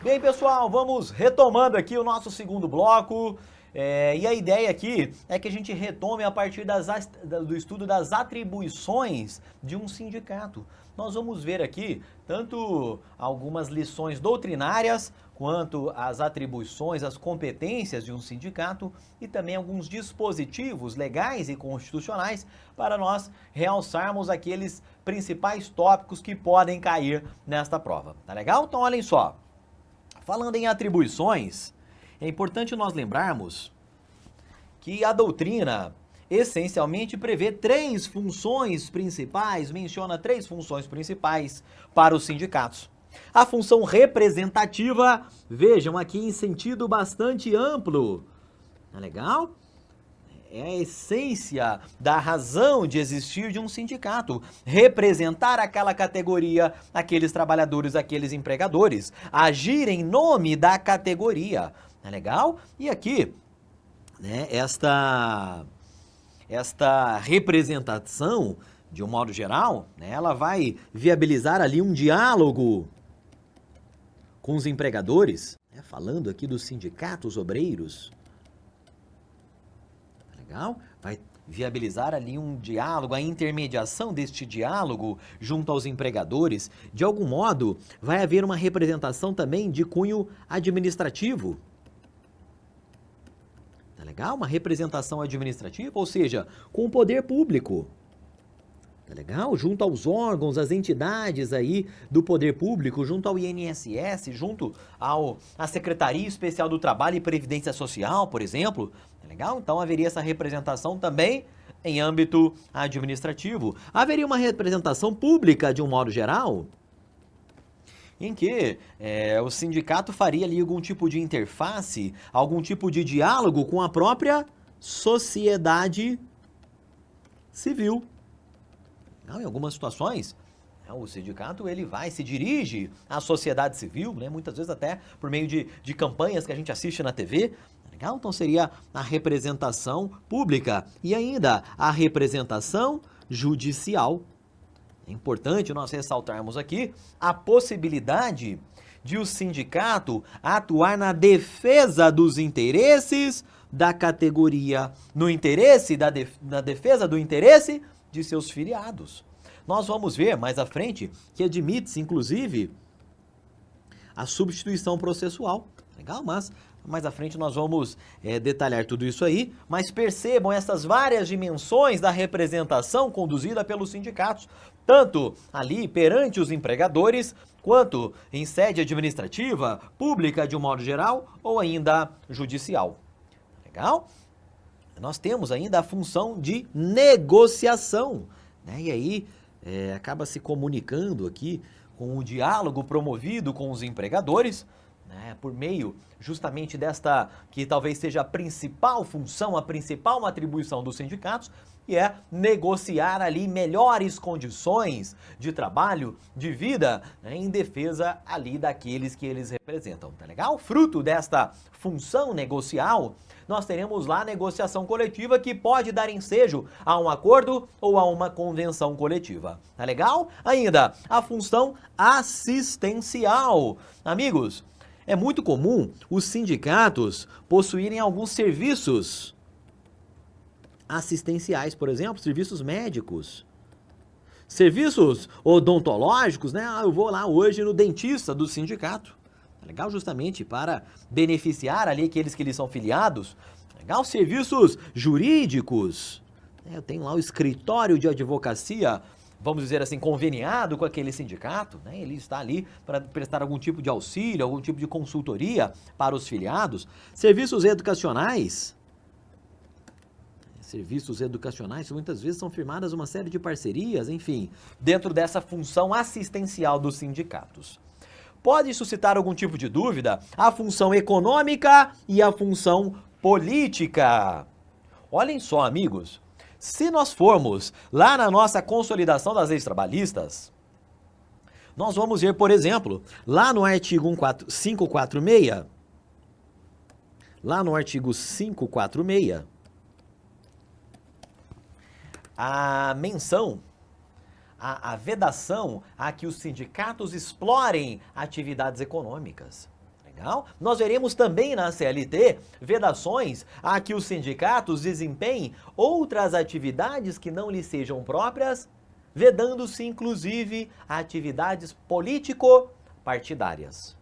Bem, pessoal, vamos retomando aqui o nosso segundo bloco. E a ideia aqui é que a gente retome a partir do estudo das atribuições de um sindicato. Nós vamos ver aqui tanto algumas lições doutrinárias, quanto as atribuições, as competências de um sindicato e também alguns dispositivos legais e constitucionais para nós realçarmos aqueles principais tópicos que podem cair nesta prova. Tá legal? Então, olhem só. Falando em atribuições, é importante nós lembrarmos que a doutrina essencialmente prevê três funções principais, menciona três funções principais para os sindicatos. A função representativa, vejam aqui em sentido bastante amplo, tá legal? É a essência da razão de existir de um sindicato, representar aquela categoria, aqueles trabalhadores, aqueles empregadores, agir em nome da categoria, tá legal? E aqui, né, esta representação, de um modo geral, né, ela vai viabilizar ali um diálogo com os empregadores, né, falando aqui dos sindicatos obreiros, legal? Vai viabilizar ali um diálogo, a intermediação deste diálogo junto aos empregadores. De algum modo, vai haver uma representação também de cunho administrativo. Tá legal? Uma representação administrativa, ou seja, com o poder público. Tá legal? Junto aos órgãos, às entidades aí do poder público, junto ao INSS, junto à Secretaria Especial do Trabalho e Previdência Social, por exemplo. Tá legal? Então haveria essa representação também em âmbito administrativo. Haveria uma representação pública de um modo geral, em que o sindicato faria ali algum tipo de interface, algum tipo de diálogo com a própria sociedade civil. Em algumas situações, o sindicato ele se dirige à sociedade civil, né, muitas vezes até por meio de campanhas que a gente assiste na TV. Legal? Então seria a representação pública e ainda a representação judicial. É importante nós ressaltarmos aqui a possibilidade de o sindicato atuar na defesa dos interesses da categoria, na defesa do interesse de seus filiados. Nós vamos ver mais à frente que admite-se, inclusive, a substituição processual. Legal? Mas mais à frente nós vamos detalhar tudo isso aí, mas percebam essas várias dimensões da representação conduzida pelos sindicatos, tanto ali perante os empregadores, quanto em sede administrativa, pública de um modo geral, ou ainda judicial. Legal? Nós temos ainda a função de negociação, né? E aí acaba se comunicando aqui com o diálogo promovido com os empregadores, né? Por meio justamente desta, que talvez seja a principal função, a principal atribuição dos sindicatos, que é negociar ali melhores condições de trabalho, de vida, né, em defesa ali daqueles que eles representam, tá legal? Fruto desta função negocial, nós teremos lá a negociação coletiva que pode dar ensejo a um acordo ou a uma convenção coletiva, tá legal? Ainda, a função assistencial. Amigos, é muito comum os sindicatos possuírem alguns serviços assistenciais, por exemplo, serviços médicos, serviços odontológicos, né? Eu vou lá hoje no dentista do sindicato. Legal? Justamente para beneficiar ali aqueles que lhes são filiados. Legal? Serviços jurídicos. Eu tenho lá o escritório de advocacia, vamos dizer assim, conveniado com aquele sindicato, né? Ele está ali para prestar algum tipo de auxílio, algum tipo de consultoria para os filiados. Serviços educacionais. Serviços educacionais, muitas vezes são firmadas uma série de parcerias, enfim, dentro dessa função assistencial dos sindicatos. Pode suscitar algum tipo de dúvida a função econômica e a função política. Olhem só, amigos, se nós formos lá na nossa consolidação das leis trabalhistas, nós vamos ver, por exemplo, lá no artigo 546, a menção a vedação a que os sindicatos explorem atividades econômicas. Legal? Nós veremos também na CLT vedações a que os sindicatos desempenhem outras atividades que não lhes sejam próprias, vedando-se inclusive atividades político-partidárias.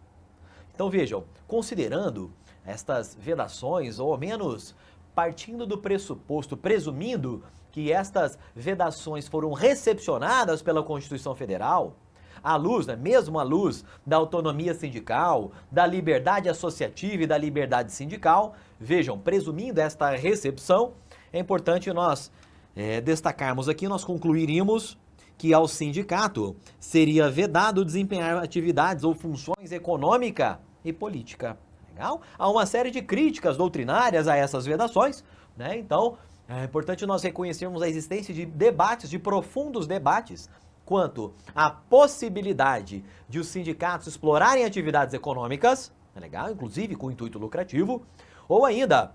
Então vejam, considerando estas vedações, ou ao menos partindo do pressuposto, presumindo que estas vedações foram recepcionadas pela Constituição Federal, à luz, mesmo à luz da autonomia sindical, da liberdade associativa e da liberdade sindical, vejam, presumindo esta recepção, é importante nós destacarmos aqui, nós concluiríamos que ao sindicato seria vedado desempenhar atividades ou funções econômica e política. Legal? Há uma série de críticas doutrinárias a essas vedações, né? Então, é importante nós reconhecermos a existência de debates, de profundos debates, quanto à possibilidade de os sindicatos explorarem atividades econômicas, legal? Inclusive com intuito lucrativo, ou ainda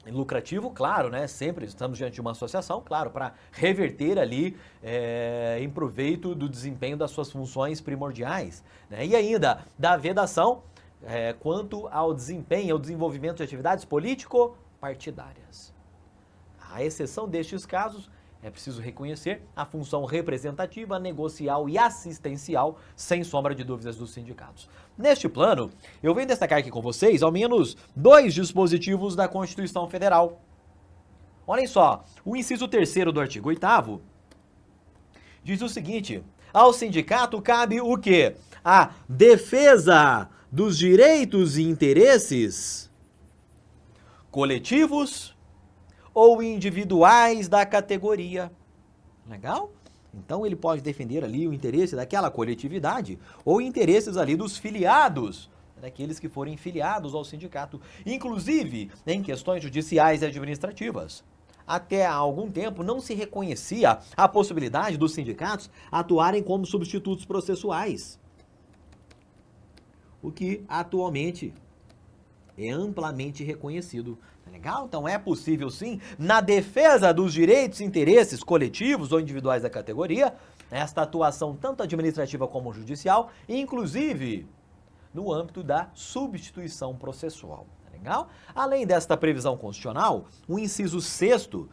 lucrativo, claro, né? Sempre estamos diante de uma associação, claro, para reverter ali em proveito do desempenho das suas funções primordiais, né? E ainda da vedação quanto ao desempenho, ao desenvolvimento de atividades político-partidárias. À exceção destes casos, é preciso reconhecer a função representativa, negocial e assistencial, sem sombra de dúvidas, dos sindicatos. Neste plano, eu venho destacar aqui com vocês ao menos 2 dispositivos da Constituição Federal. Olhem só, o inciso 3º do artigo 8º diz o seguinte: ao sindicato cabe o quê? A defesa dos direitos e interesses coletivos ou individuais da categoria. Legal? Então ele pode defender ali o interesse daquela coletividade ou interesses ali dos filiados, daqueles que forem filiados ao sindicato, inclusive em questões judiciais e administrativas. Até há algum tempo não se reconhecia a possibilidade dos sindicatos atuarem como substitutos processuais, o que atualmente é amplamente reconhecido. Tá legal? Então é possível sim, na defesa dos direitos e interesses coletivos ou individuais da categoria, esta atuação tanto administrativa como judicial, inclusive no âmbito da substituição processual. Tá legal? Além desta previsão constitucional, o inciso 6º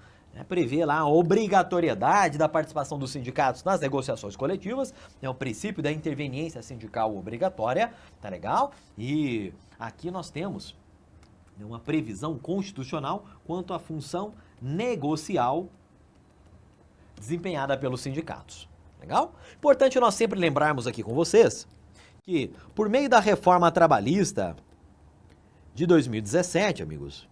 prevê lá a obrigatoriedade da participação dos sindicatos nas negociações coletivas, é o princípio da interveniência sindical obrigatória, tá legal? E aqui nós temos uma previsão constitucional quanto à função negocial desempenhada pelos sindicatos. Legal? Importante nós sempre lembrarmos aqui com vocês que, por meio da reforma trabalhista de 2017, amigos,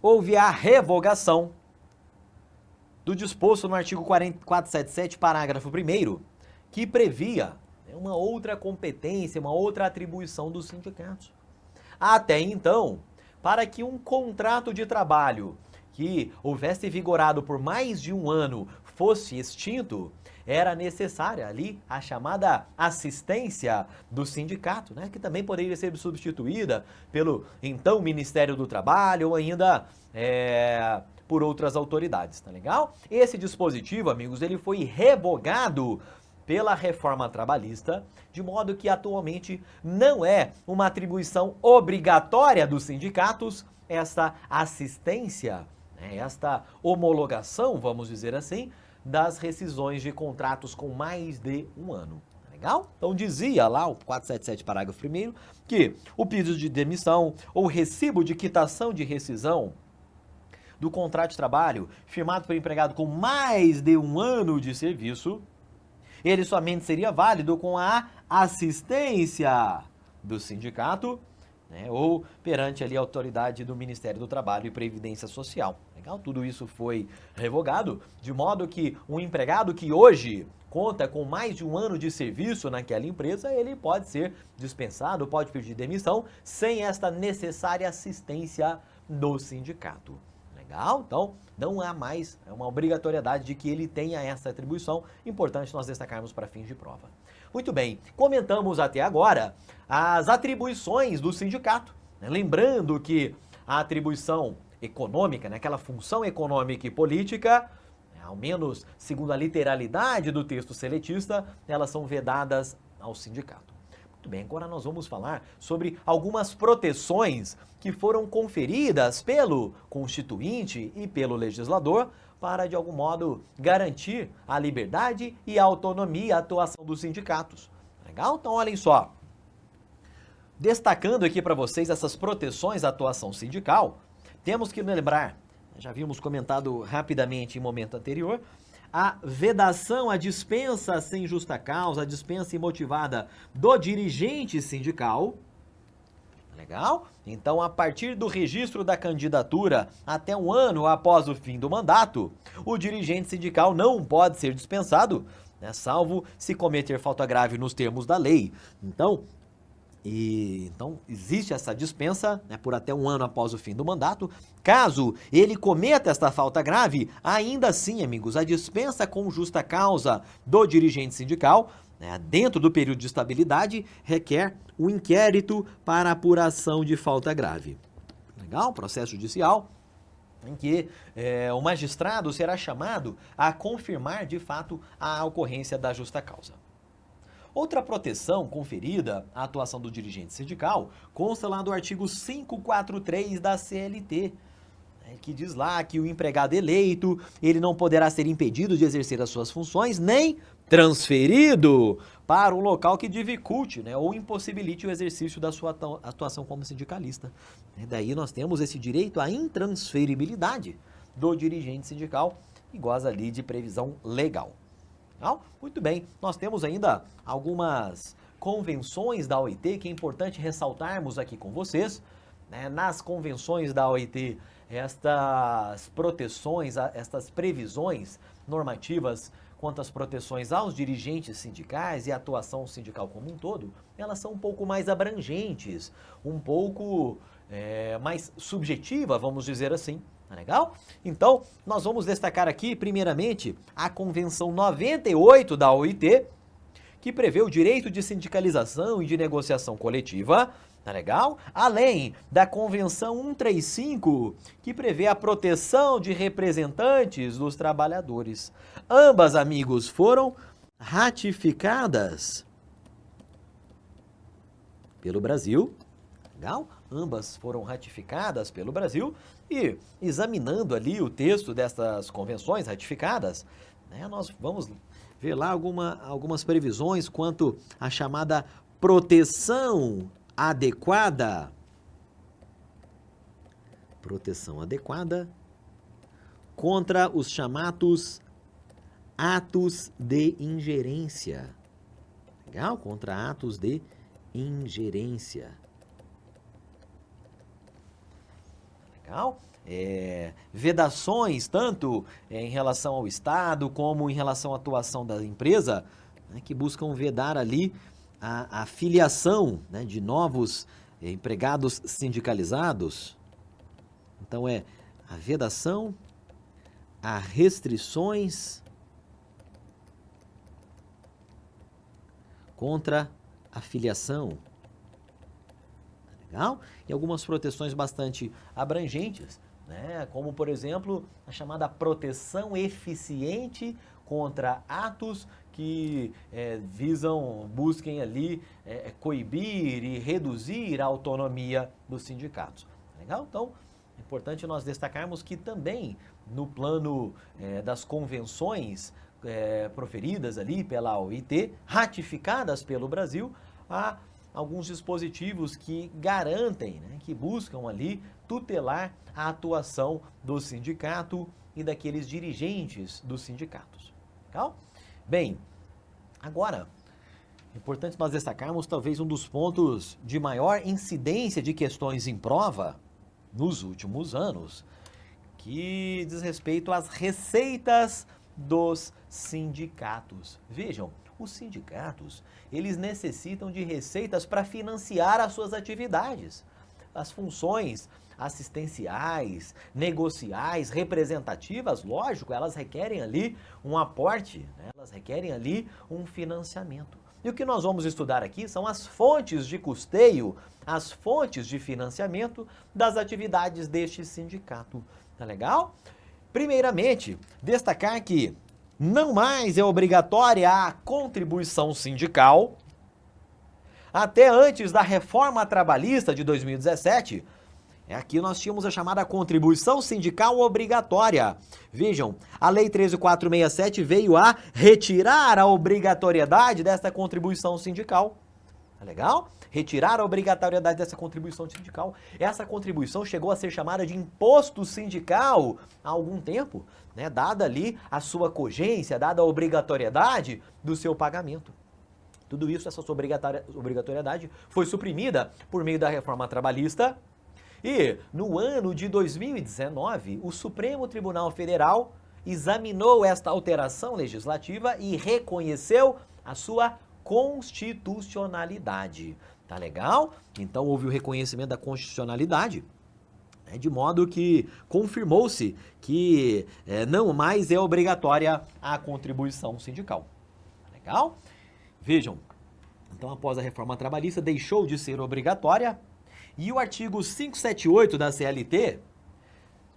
houve a revogação do disposto no artigo 477, parágrafo 1º, que previa uma outra competência, uma outra atribuição dos sindicatos. Até então, para que um contrato de trabalho que houvesse vigorado por mais de um ano fosse extinto, era necessária ali a chamada assistência do sindicato, né, que também poderia ser substituída pelo então Ministério do Trabalho ou ainda por outras autoridades, tá legal? Esse dispositivo, amigos, ele foi revogado pela reforma trabalhista, de modo que atualmente não é uma atribuição obrigatória dos sindicatos esta assistência, esta homologação, vamos dizer assim, das rescisões de contratos com mais de um ano. Legal? Então dizia lá o 477, parágrafo 1º, que o pedido de demissão ou recibo de quitação de rescisão do contrato de trabalho firmado pelo empregado com mais de um ano de serviço, ele somente seria válido com a assistência do sindicato, ou perante ali a autoridade do Ministério do Trabalho e Previdência Social. Legal? Tudo isso foi revogado, de modo que um empregado que hoje conta com mais de um ano de serviço naquela empresa, ele pode ser dispensado, pode pedir demissão, sem esta necessária assistência do sindicato. Legal? Então, não há mais uma obrigatoriedade de que ele tenha essa atribuição. Importante nós destacarmos para fins de prova. Muito bem, comentamos até agora as atribuições do sindicato. Lembrando que a atribuição econômica, aquela função econômica e política, ao menos segundo a literalidade do texto seletista, elas são vedadas ao sindicato. Muito bem, agora nós vamos falar sobre algumas proteções que foram conferidas pelo Constituinte e pelo legislador para, de algum modo, garantir a liberdade e a autonomia e a atuação dos sindicatos. Legal? Então, olhem só. Destacando aqui para vocês essas proteções à atuação sindical, temos que lembrar, já havíamos comentado rapidamente em momento anterior, a vedação, a dispensa sem justa causa, a dispensa imotivada do dirigente sindical. Legal? Então, a partir do registro da candidatura até um ano após o fim do mandato, o dirigente sindical não pode ser dispensado, né, salvo se cometer falta grave nos termos da lei. Então, existe essa dispensa, né, por até um ano após o fim do mandato. Caso ele cometa esta falta grave, ainda assim, amigos, a dispensa com justa causa do dirigente sindical, né, dentro do período de estabilidade, requer o inquérito para apuração de falta grave. Legal? Processo judicial em que o magistrado será chamado a confirmar de fato a ocorrência da justa causa. Outra proteção conferida à atuação do dirigente sindical consta lá do artigo 543 da CLT, que diz lá que o empregado eleito, ele não poderá ser impedido de exercer as suas funções, nem transferido para um local que dificulte, né, ou impossibilite o exercício da sua atuação como sindicalista. E daí nós temos esse direito à intransferibilidade do dirigente sindical e goza ali de previsão legal. Muito bem, nós temos ainda algumas convenções da OIT que é importante ressaltarmos aqui com vocês. Né? Nas convenções da OIT, estas proteções, estas previsões normativas quanto às proteções aos dirigentes sindicais e à atuação sindical como um todo, elas são um pouco mais abrangentes, um pouco mais subjetiva, vamos dizer assim. Tá legal? Então, nós vamos destacar aqui, primeiramente, a Convenção 98 da OIT, que prevê o direito de sindicalização e de negociação coletiva, tá legal? Além da Convenção 135, que prevê a proteção de representantes dos trabalhadores. Ambas, amigos, foram ratificadas pelo Brasil. Legal? Ambas foram ratificadas pelo Brasil e, examinando ali o texto dessas convenções ratificadas, né, nós vamos ver lá algumas previsões quanto à chamada proteção adequada. Proteção adequada contra os chamados atos de ingerência. Legal? Contra atos de ingerência. Legal? Vedações, tanto em relação ao Estado, como em relação à atuação da empresa, né, que buscam vedar ali a filiação, né, de novos empregados sindicalizados. Então, a vedação, a restrições contra a filiação. Legal? E algumas proteções bastante abrangentes, né? Como, por exemplo, a chamada proteção eficiente contra atos que busquem ali coibir e reduzir a autonomia dos sindicatos. Legal? Então, é importante nós destacarmos que também no plano das convenções proferidas ali pela OIT, ratificadas pelo Brasil, há alguns dispositivos que garantem, né, que buscam ali tutelar a atuação do sindicato e daqueles dirigentes dos sindicatos. Legal? Bem, agora, é importante nós destacarmos talvez um dos pontos de maior incidência de questões em prova nos últimos anos, que diz respeito às receitas dos sindicatos. Vejam, os sindicatos, eles necessitam de receitas para financiar as suas atividades. As funções assistenciais, negociais, representativas, lógico, elas requerem ali um aporte, né? Elas requerem ali um financiamento. E o que nós vamos estudar aqui são as fontes de custeio, as fontes de financiamento das atividades deste sindicato. Tá legal? Primeiramente, destacar que não mais é obrigatória a contribuição sindical. Até antes da reforma trabalhista de 2017, aqui nós tínhamos a chamada contribuição sindical obrigatória. Vejam, a Lei 13.467 veio a retirar a obrigatoriedade dessa contribuição sindical. Tá legal? Retirar a obrigatoriedade dessa contribuição sindical. Essa contribuição chegou a ser chamada de imposto sindical há algum tempo, né? Dada ali a sua cogência, dada a obrigatoriedade do seu pagamento. Tudo isso, essa sua obrigatoriedade, foi suprimida por meio da reforma trabalhista. E, no ano de 2019, o Supremo Tribunal Federal examinou esta alteração legislativa e reconheceu a sua constitucionalidade. Tá legal? Então, houve o reconhecimento da constitucionalidade, né, de modo que confirmou-se que não mais é obrigatória a contribuição sindical. Tá legal? Vejam, então após a reforma trabalhista deixou de ser obrigatória e o artigo 578 da CLT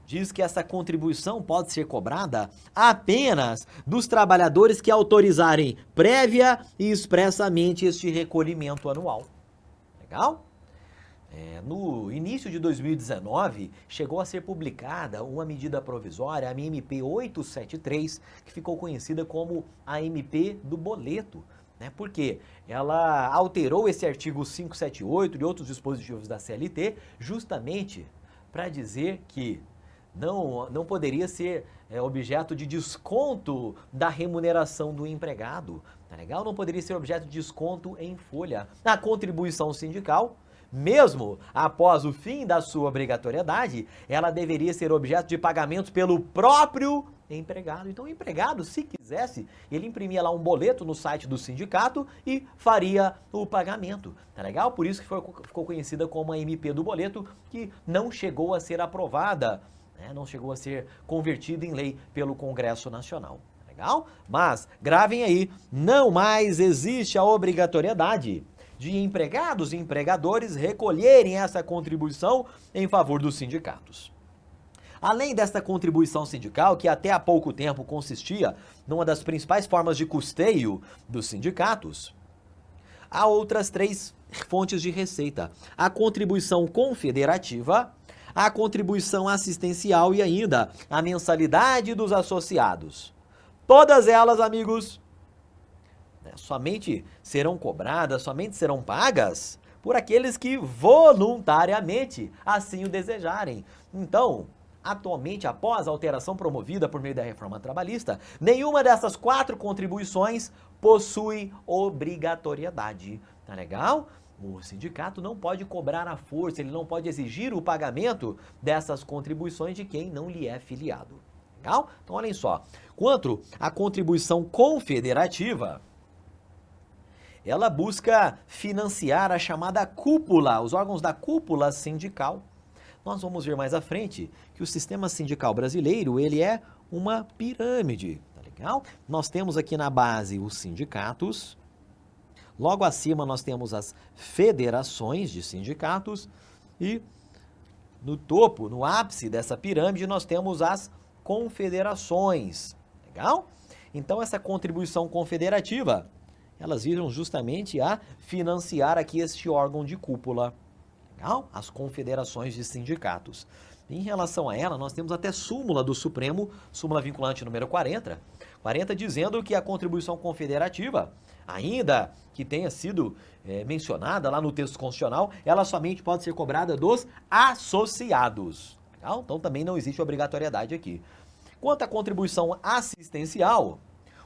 diz que essa contribuição pode ser cobrada apenas dos trabalhadores que autorizarem prévia e expressamente este recolhimento anual. Legal? No início de 2019, chegou a ser publicada uma medida provisória, a MP 873, que ficou conhecida como a MP do boleto. Porque ela alterou esse artigo 578 e outros dispositivos da CLT justamente para dizer que não poderia ser objeto de desconto da remuneração do empregado, tá legal? Não poderia ser objeto de desconto em folha. A contribuição sindical, mesmo após o fim da sua obrigatoriedade, ela deveria ser objeto de pagamento pelo próprio empregado. Então o empregado, se quisesse, ele imprimia lá um boleto no site do sindicato e faria o pagamento, tá legal? Por isso que ficou conhecida como a MP do boleto, que não chegou a ser aprovada, né? Não chegou a ser convertida em lei pelo Congresso Nacional, tá legal? Mas, gravem aí, não mais existe a obrigatoriedade de empregados e empregadores recolherem essa contribuição em favor dos sindicatos. Além desta contribuição sindical, que até há pouco tempo consistia numa das principais formas de custeio dos sindicatos, há outras 3 fontes de receita: a contribuição confederativa, a contribuição assistencial e ainda a mensalidade dos associados. Todas elas, amigos, somente serão cobradas, somente serão pagas por aqueles que voluntariamente assim o desejarem. Então, atualmente, após a alteração promovida por meio da reforma trabalhista, nenhuma dessas 4 contribuições possui obrigatoriedade. Tá legal? O sindicato não pode cobrar à força, ele não pode exigir o pagamento dessas contribuições de quem não lhe é filiado. Legal? Então, olhem só. Quanto à contribuição confederativa, ela busca financiar a chamada cúpula, os órgãos da cúpula sindical. Nós vamos ver mais à frente que o sistema sindical brasileiro, ele é uma pirâmide, tá legal? Nós temos aqui na base os sindicatos, logo acima nós temos as federações de sindicatos e no topo, no ápice dessa pirâmide, nós temos as confederações, legal? Então essa contribuição confederativa, elas visam justamente a financiar aqui este órgão de cúpula. As confederações de sindicatos. Em relação a ela, nós temos até súmula do Supremo, súmula vinculante número 40, dizendo que a contribuição confederativa, ainda que tenha sido mencionada lá no texto constitucional, ela somente pode ser cobrada dos associados. Legal? Então também não existe obrigatoriedade aqui. Quanto à contribuição assistencial,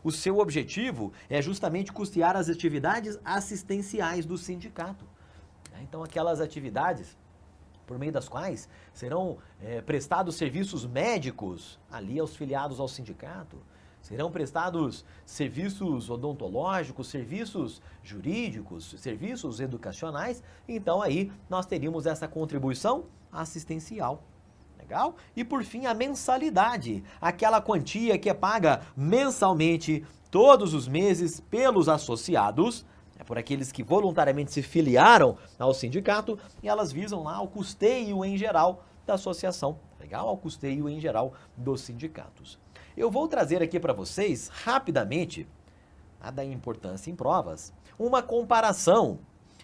o seu objetivo é justamente custear as atividades assistenciais do sindicato. Então, aquelas atividades por meio das quais serão prestados serviços médicos ali aos filiados ao sindicato, serão prestados serviços odontológicos, serviços jurídicos, serviços educacionais. Então, aí nós teríamos essa contribuição assistencial. Legal? E, por fim, a mensalidade, aquela quantia que é paga mensalmente, todos os meses, pelos associados, por aqueles que voluntariamente se filiaram ao sindicato, e elas visam lá o custeio em geral da associação. legal? Ao custeio em geral dos sindicatos. Eu vou trazer aqui para vocês, rapidamente, a da importância em provas, uma comparação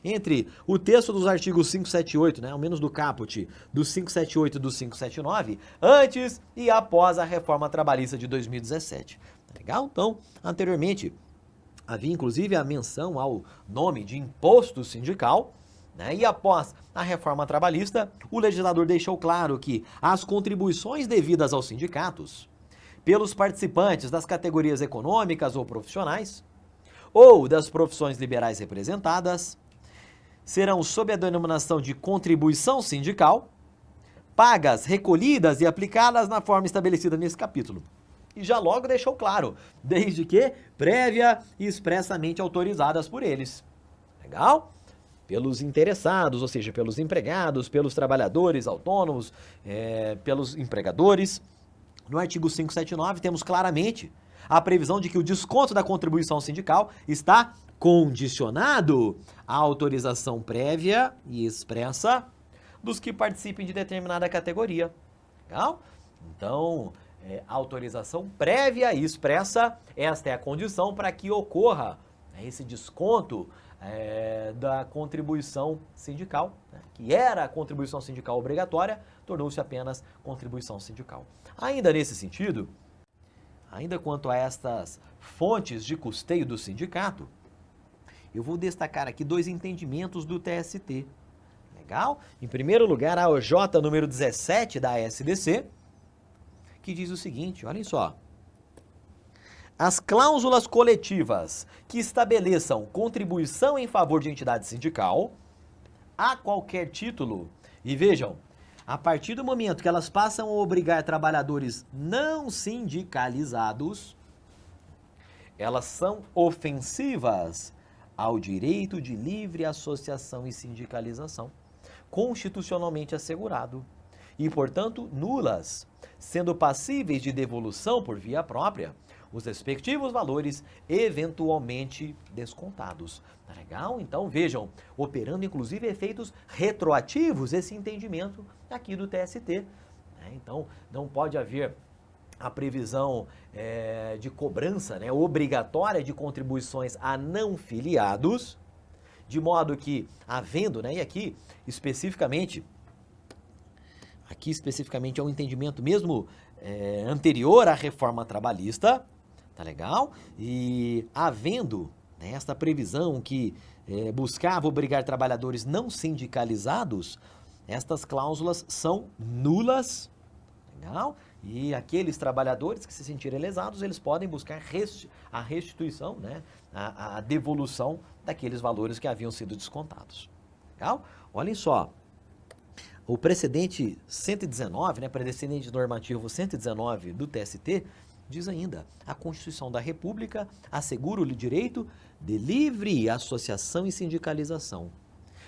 entre o texto dos artigos 578, né, ao menos do caput, do 578 e do 579, antes e após a reforma trabalhista de 2017. Tá legal? Então, anteriormente, havia inclusive a menção ao nome de imposto sindical, né, e após a reforma trabalhista, o legislador deixou claro que as contribuições devidas aos sindicatos, pelos participantes das categorias econômicas ou profissionais, ou das profissões liberais representadas, serão sob a denominação de contribuição sindical, pagas, recolhidas e aplicadas na forma estabelecida nesse capítulo. E já logo deixou claro, desde que prévia e expressamente autorizadas por eles. Legal? Pelos interessados, ou seja, pelos empregados, pelos trabalhadores autônomos, pelos empregadores. No artigo 579 temos claramente a previsão de que o desconto da contribuição sindical está condicionado à autorização prévia e expressa dos que participem de determinada categoria. Legal? Então, autorização prévia e expressa, esta é a condição para que ocorra esse desconto da contribuição sindical, né, que era a contribuição sindical obrigatória, tornou-se apenas contribuição sindical. Ainda nesse sentido, ainda quanto a estas fontes de custeio do sindicato, eu vou destacar aqui dois entendimentos do TST. Legal? Em primeiro lugar, a OJ número 17 da SDC, que diz o seguinte, olhem só. As cláusulas coletivas que estabeleçam contribuição em favor de entidade sindical, a qualquer título, e vejam, a partir do momento que elas passam a obrigar trabalhadores não sindicalizados, elas são ofensivas ao direito de livre associação e sindicalização, constitucionalmente assegurado, e, portanto, nulas, sendo passíveis de devolução por via própria, os respectivos valores eventualmente descontados. Tá legal? Então, vejam, operando inclusive efeitos retroativos esse entendimento aqui do TST. Né? Então, não pode haver a previsão de cobrança, né, obrigatória de contribuições a não filiados, de modo que, havendo, né, e aqui especificamente é um entendimento mesmo anterior à reforma trabalhista, tá legal? E havendo, né, esta previsão que buscava obrigar trabalhadores não sindicalizados, estas cláusulas são nulas, legal? E aqueles trabalhadores que se sentirem lesados, eles podem buscar a restituição, né, a devolução daqueles valores que haviam sido descontados. Legal? Olhem só, o precedente 119, né, precedente normativo 119 do TST, diz ainda, a Constituição da República assegura o direito de livre associação e sindicalização,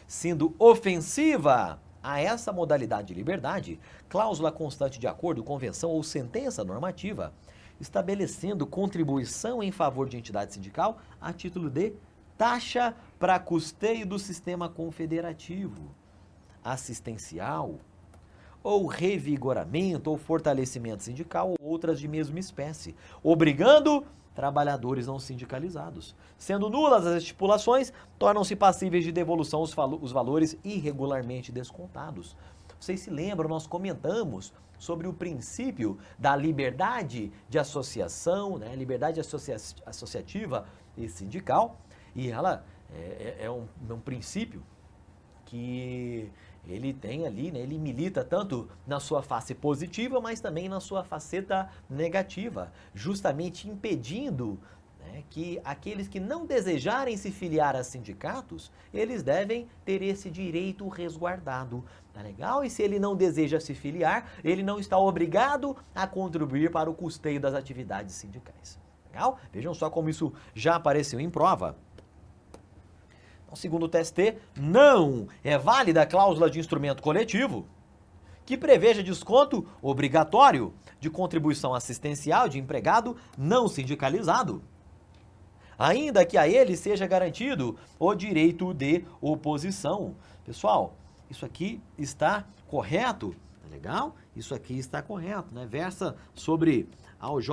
sendo ofensiva a essa modalidade de liberdade, cláusula constante de acordo, convenção ou sentença normativa, estabelecendo contribuição em favor de entidade sindical a título de taxa para custeio do sistema confederativo, assistencial, ou revigoramento ou fortalecimento sindical ou outras de mesma espécie, obrigando trabalhadores não sindicalizados. Sendo nulas as estipulações, tornam-se passíveis de devolução os valores irregularmente descontados. Vocês se lembram, nós comentamos sobre o princípio da liberdade de associação, né? Liberdade associativa e sindical, e ela é um princípio que ele tem ali, né, ele milita tanto na sua face positiva, mas também na sua faceta negativa, justamente impedindo, né, que aqueles que não desejarem se filiar a sindicatos, eles devem ter esse direito resguardado. Tá legal? E se ele não deseja se filiar, ele não está obrigado a contribuir para o custeio das atividades sindicais. Legal? Vejam só como isso já apareceu em prova. Segundo o TST, não é válida a cláusula de instrumento coletivo que preveja desconto obrigatório de contribuição assistencial de empregado não sindicalizado, ainda que a ele seja garantido o direito de oposição. Pessoal, isso aqui está correto Tá legal? Isso aqui está correto, né? Versa sobre a OJ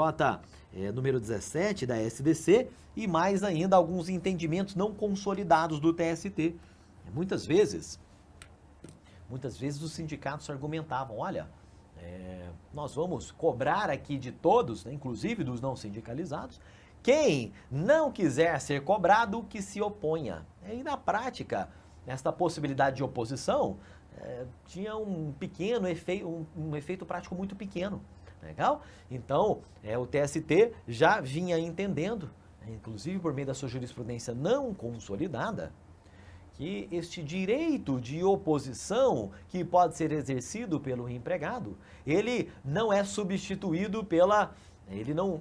número 17 da SDC e mais ainda alguns entendimentos não consolidados do TST. Muitas vezes os sindicatos argumentavam, olha, nós vamos cobrar aqui de todos, né, inclusive dos não sindicalizados, quem não quiser ser cobrado, que se oponha. E na prática, esta possibilidade de oposição tinha um pequeno efeito, um efeito prático muito pequeno. Legal? Então, o TST já vinha entendendo, inclusive por meio da sua jurisprudência não consolidada, que este direito de oposição que pode ser exercido pelo empregado, ele não é substituído ele não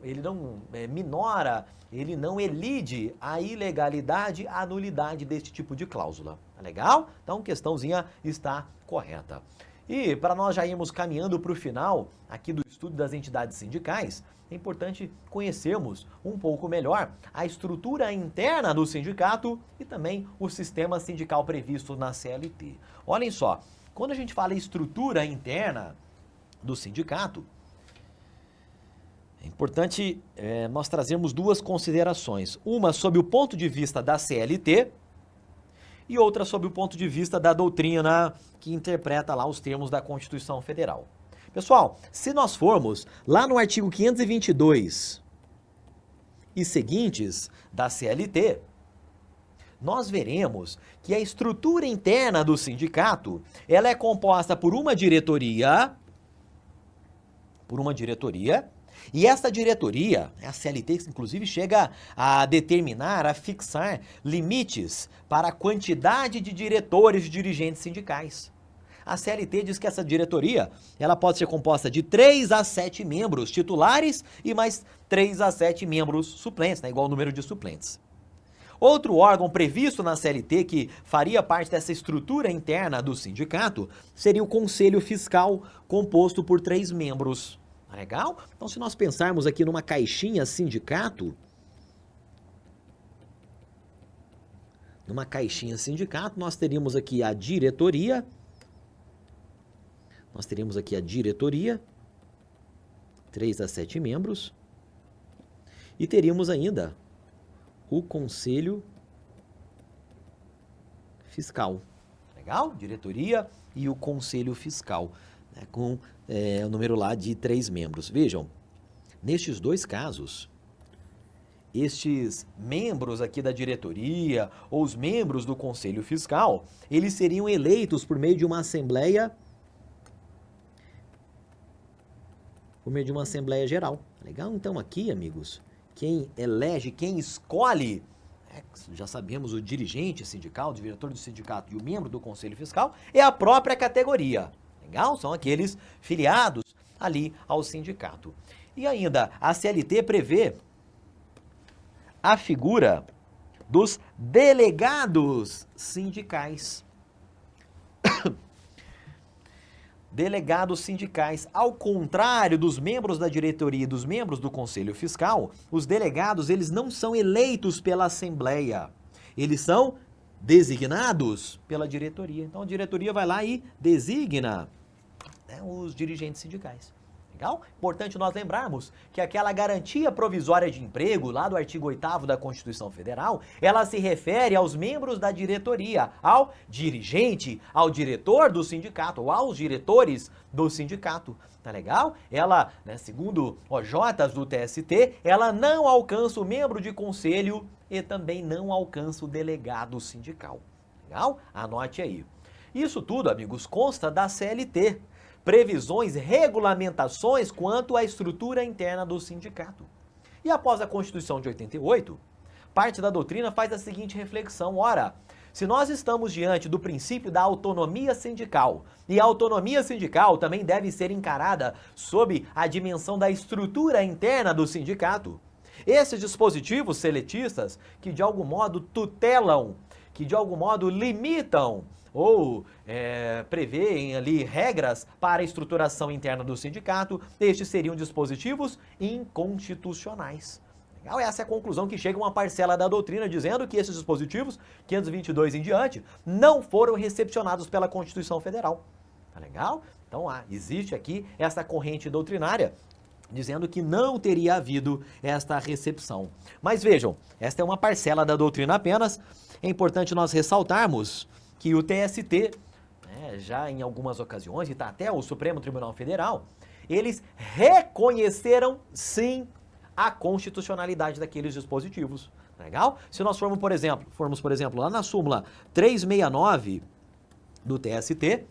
minora, ele não elide a ilegalidade, a nulidade deste tipo de cláusula. Tá legal? Então, questãozinha está correta. E para nós já irmos caminhando para o final aqui do estudo das entidades sindicais, é importante conhecermos um pouco melhor a estrutura interna do sindicato e também o sistema sindical previsto na CLT. Olhem só, quando a gente fala em estrutura interna do sindicato, é importante nós trazermos duas considerações. Uma sob o ponto de vista da CLT e outra sob o ponto de vista da doutrina que interpreta lá os termos da Constituição Federal. Pessoal, se nós formos lá no artigo 522 e seguintes da CLT, nós veremos que a estrutura interna do sindicato, ela é composta por uma diretoria, e essa diretoria, a CLT, inclusive, chega a determinar, a fixar limites para a quantidade de diretores e dirigentes sindicais. A CLT diz que essa diretoria, ela pode ser composta de 3 a 7 membros titulares e mais 3 a 7 membros suplentes, né, igual o número de suplentes. Outro órgão previsto na CLT que faria parte dessa estrutura interna do sindicato seria o Conselho Fiscal, composto por 3 membros. Legal? Então, se nós pensarmos aqui numa caixinha sindicato, nós teríamos aqui a diretoria, 3 a 7 membros, e teríamos ainda o Conselho Fiscal. Legal? Diretoria e o Conselho Fiscal, né, com o número lá de 3 membros. Vejam, nestes dois casos, estes membros aqui da diretoria ou os membros do Conselho Fiscal, eles seriam eleitos por meio de uma assembleia geral. Legal? Então aqui, amigos, quem elege, quem escolhe, já sabemos, o dirigente sindical, o diretor do sindicato e o membro do Conselho Fiscal, é a própria categoria. Legal? São aqueles filiados ali ao sindicato. E ainda, a CLT prevê a figura dos delegados sindicais. Delegados sindicais, ao contrário dos membros da diretoria e dos membros do Conselho Fiscal, os delegados, eles não são eleitos pela Assembleia, eles são designados pela diretoria. Então a diretoria vai lá e designa, né, os dirigentes sindicais. Legal? Importante nós lembrarmos que aquela garantia provisória de emprego, lá do artigo 8º da Constituição Federal, ela se refere aos membros da diretoria, ao dirigente, ao diretor do sindicato, ou aos diretores do sindicato. Tá legal? Ela, né, segundo OJs do TST, ela não alcança o membro de conselho e também não alcança o delegado sindical. Legal? Anote aí. Isso tudo, amigos, consta da CLT. Previsões, regulamentações quanto à estrutura interna do sindicato. E após a Constituição de 88, parte da doutrina faz a seguinte reflexão: ora, se nós estamos diante do princípio da autonomia sindical, e a autonomia sindical também deve ser encarada sob a dimensão da estrutura interna do sindicato, esses dispositivos seletistas que de algum modo tutelam, que de algum modo limitam ou prevêem ali regras para a estruturação interna do sindicato, estes seriam dispositivos inconstitucionais. Legal? Essa é a conclusão que chega uma parcela da doutrina, dizendo que esses dispositivos, 522 em diante, não foram recepcionados pela Constituição Federal. Tá legal? Então, existe aqui essa corrente doutrinária dizendo que não teria havido esta recepção. Mas vejam, esta é uma parcela da doutrina apenas. É importante nós ressaltarmos que o TST, já em algumas ocasiões, e até o Supremo Tribunal Federal, eles reconheceram, sim, a constitucionalidade daqueles dispositivos. Legal? Se nós formos, por exemplo, lá na súmula 369 do TST,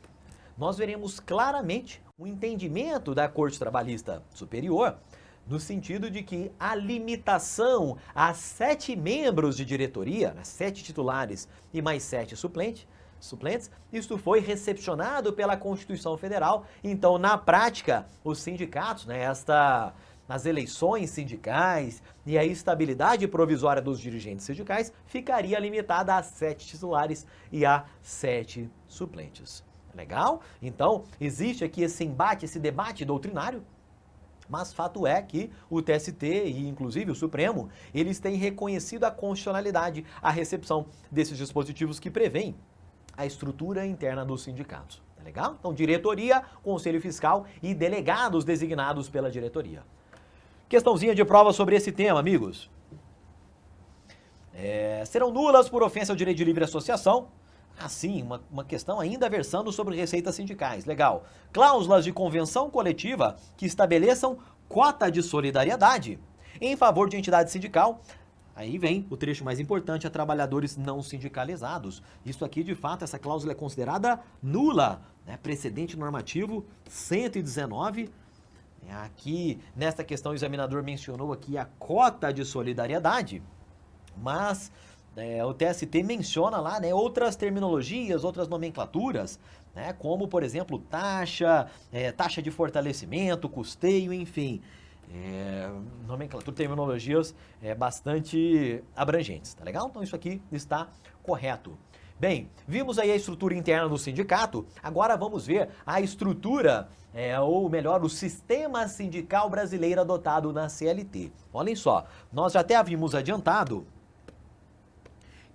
nós veremos claramente o entendimento da Corte Trabalhista Superior no sentido de que a limitação a 7 membros de diretoria, 7 titulares e mais 7 suplentes, isto foi recepcionado pela Constituição Federal. Então, na prática, os sindicatos, nas eleições sindicais e a estabilidade provisória dos dirigentes sindicais ficaria limitada a 7 titulares e a 7 suplentes. Legal? Então, existe aqui esse embate, esse debate doutrinário, mas fato é que o TST e inclusive o Supremo, eles têm reconhecido a constitucionalidade, a recepção desses dispositivos que prevêem a estrutura interna dos sindicatos. Tá legal? Então, diretoria, conselho fiscal e delegados designados pela diretoria. Questãozinha de prova sobre esse tema, amigos. Serão nulas por ofensa ao direito de livre associação. Assim, uma questão ainda versando sobre receitas sindicais. Legal. Cláusulas de convenção coletiva que estabeleçam cota de solidariedade em favor de entidade sindical. Aí vem o trecho mais importante, a trabalhadores não sindicalizados. Isso aqui, de fato, essa cláusula é considerada nula. Precedente normativo 119. Aqui, nesta questão, o examinador mencionou aqui a cota de solidariedade, mas o TST menciona lá outras terminologias, outras nomenclaturas, como, por exemplo, taxa de fortalecimento, custeio, enfim, nomenclatura, terminologias bastante abrangentes, tá legal? Então isso aqui está correto. Bem, vimos aí a estrutura interna do sindicato, agora vamos ver a estrutura, ou melhor, o sistema sindical brasileiro adotado na CLT. Olhem só, nós já até havíamos adiantado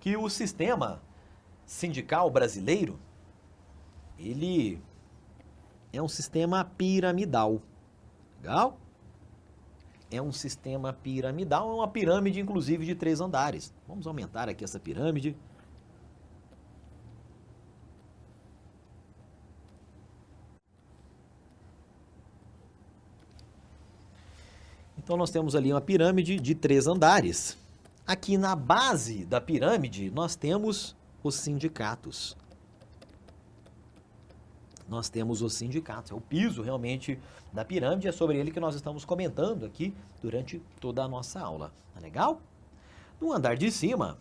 que o sistema sindical brasileiro, ele é um sistema piramidal. Legal? É um sistema piramidal, é uma pirâmide, inclusive, de 3 andares. Vamos aumentar aqui essa pirâmide. Então, nós temos ali uma pirâmide de 3 andares. Aqui na base da pirâmide, nós temos os sindicatos. Nós temos os sindicatos, é o piso realmente da pirâmide, é sobre ele que nós estamos comentando aqui durante toda a nossa aula. Tá legal? No andar de cima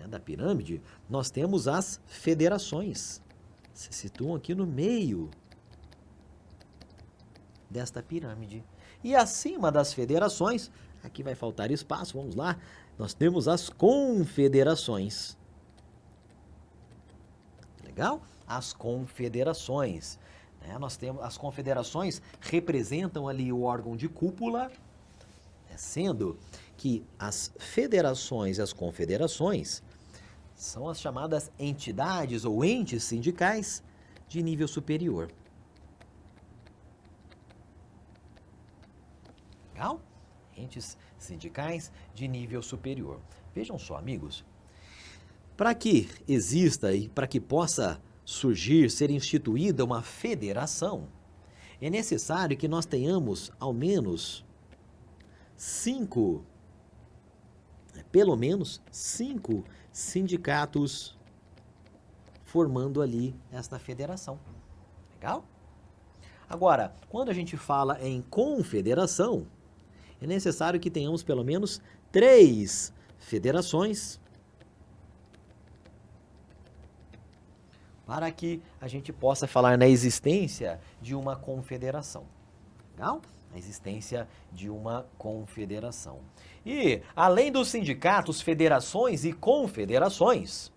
da pirâmide, nós temos as federações. Se situam aqui no meio desta pirâmide. E acima das federações, aqui vai faltar espaço, vamos lá, nós temos as confederações. Legal? As confederações. Nós temos as confederações representam ali o órgão de cúpula, sendo que as federações e as confederações são as chamadas entidades ou entes sindicais de nível superior. Legal? Entes sindicais de nível superior. Vejam só, amigos, para que exista e para que possa surgir, ser instituída uma federação, é necessário que nós tenhamos ao menos 5, pelo menos 5 sindicatos formando ali esta federação. Legal? Agora, quando a gente fala em confederação, é necessário que tenhamos pelo menos 3 federações para que a gente possa falar na existência de uma confederação. Legal? A existência de uma confederação. E, além dos sindicatos, federações e confederações,